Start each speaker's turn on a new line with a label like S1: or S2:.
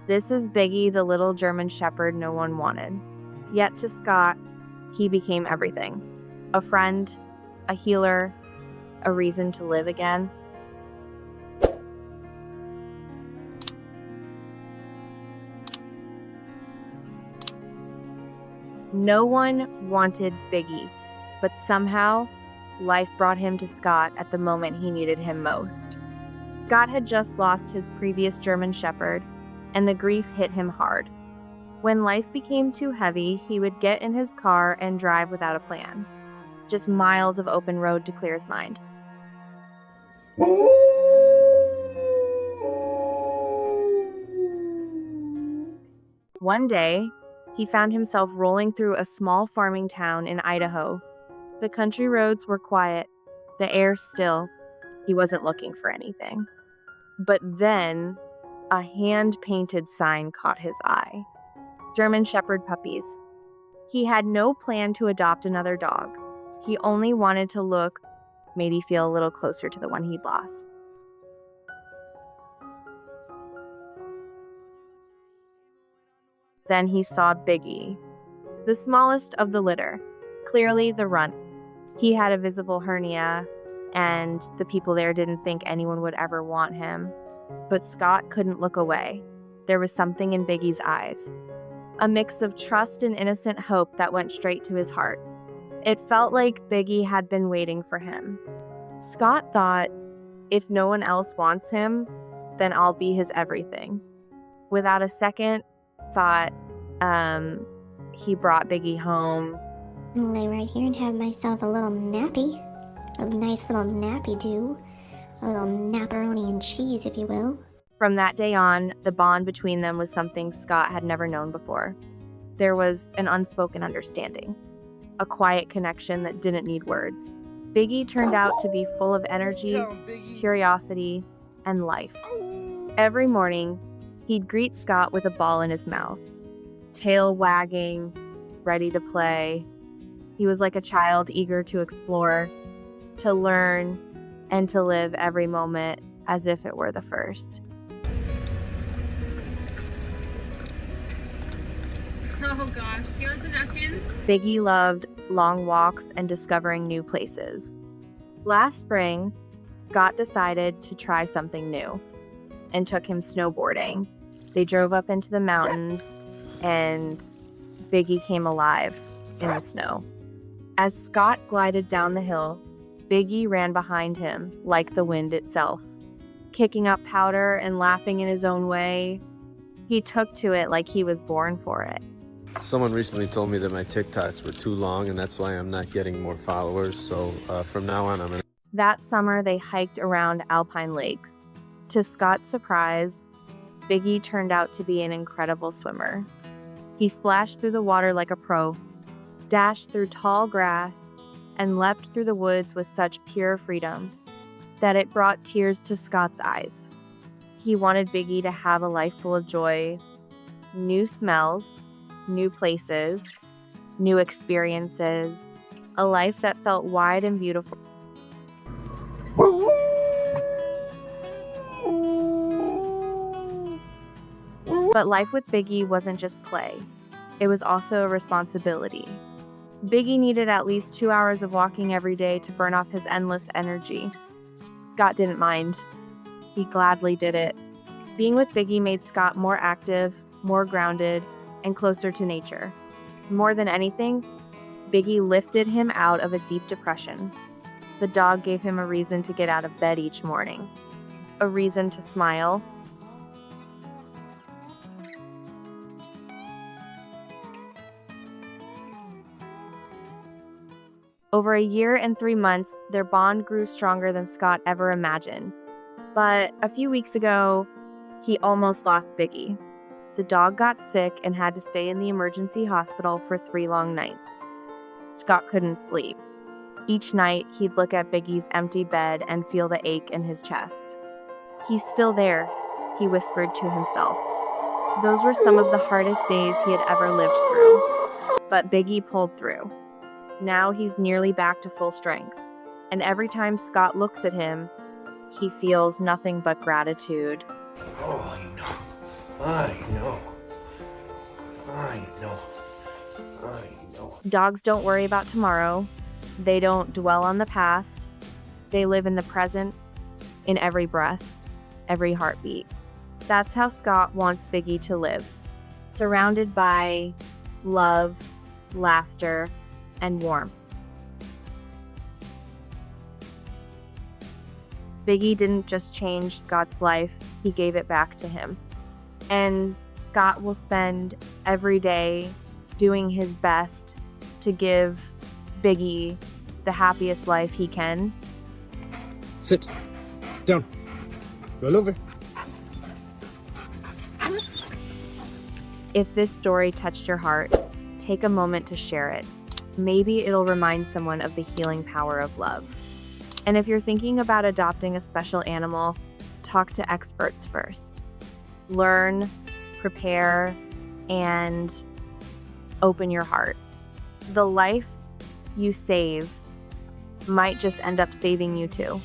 S1: This is Biggie, the little German shepherd no one wanted. Yet to Skot, he became everything. A friend, a healer, a reason to live again. No one wanted Biggie, but somehow, life brought him to Skot at the moment he needed him most. Skot had just lost his previous German shepherd, and the grief hit him hard. When life became too heavy, he would get in his car and drive without a plan. Just miles of open road to clear his mind. One day, he found himself rolling through a small farming town in Idaho. The country roads were quiet, the air still. He wasn't looking for anything. But then, a hand-painted sign caught his eye. German Shepherd puppies. He had no plan to adopt another dog. He only wanted to look, maybe feel a little closer to the one he'd lost. Then he saw Biggie, the smallest of the litter, clearly the runt. He had a visible hernia, and the people there didn't think anyone would ever want him. But Skot couldn't look away. There was something in Biggie's eyes. A mix of trust and innocent hope that went straight to his heart. It felt like Biggie had been waiting for him. Skot thought, if no one else wants him, then I'll be his everything. Without a second thought, he brought Biggie home.
S2: I'll lay right here and have myself a little nappy. A nice little nappy do. A little napperoni and cheese, if you will.
S1: From that day on, the bond between them was something Skot had never known before. There was an unspoken understanding. A quiet connection that didn't need words. Biggie turned out to be full of energy, curiosity, and life. Every morning, he'd greet Skot with a ball in his mouth. Tail wagging, ready to play. He was like a child eager to explore, to learn, and to live every moment as if it were the first.
S3: Oh gosh, do you want some napkins?
S1: Biggie loved long walks and discovering new places. Last spring, Skot decided to try something new and took him snowboarding. They drove up into the mountains, and Biggie came alive in the snow. As Skot glided down the hill, Biggie ran behind him like the wind itself, kicking up powder and laughing in his own way. He took to it like he was born for it.
S4: Someone recently told me that my TikToks were too long, and that's why I'm not getting more followers. So from now on, I'm gonna...
S1: That summer, they hiked around Alpine Lakes. To Skot's surprise, Biggie turned out to be an incredible swimmer. He splashed through the water like a pro, dashed through tall grass, and leapt through the woods with such pure freedom that it brought tears to Skot's eyes. He wanted Biggie to have a life full of joy, new smells, new places, new experiences, a life that felt wide and beautiful. But life with Biggie wasn't just play. It was also a responsibility. Biggie needed at least 2 hours of walking every day to burn off his endless energy. Skot didn't mind. He gladly did it. Being with Biggie made Skot more active, more grounded, and closer to nature. More than anything, Biggie lifted him out of a deep depression. The dog gave him a reason to get out of bed each morning, a reason to smile. Over a year and 3 months, their bond grew stronger than Skot ever imagined. But a few weeks ago, he almost lost Biggie. The dog got sick and had to stay in the emergency hospital for 3 long nights. Skot couldn't sleep. Each night, he'd look at Biggie's empty bed and feel the ache in his chest. "He's still there," he whispered to himself. Those were some of the hardest days he had ever lived through. But Biggie pulled through. Now he's nearly back to full strength. And every time Skot looks at him, he feels nothing but gratitude.
S5: Oh no.
S4: I know.
S1: Dogs don't worry about tomorrow. They don't dwell on the past. They live in the present, in every breath, every heartbeat. That's how Skot wants Biggie to live, surrounded by love, laughter, and warmth. Biggie didn't just change Skot's life, he gave it back to him. And Skot will spend every day doing his best to give Biggie the happiest life he can.
S5: Sit. Down. Roll over.
S1: If this story touched your heart, take a moment to share it. Maybe it'll remind someone of the healing power of love. And if you're thinking about adopting a special animal, talk to experts first. Learn, prepare, and open your heart. The life you save might just end up saving you too.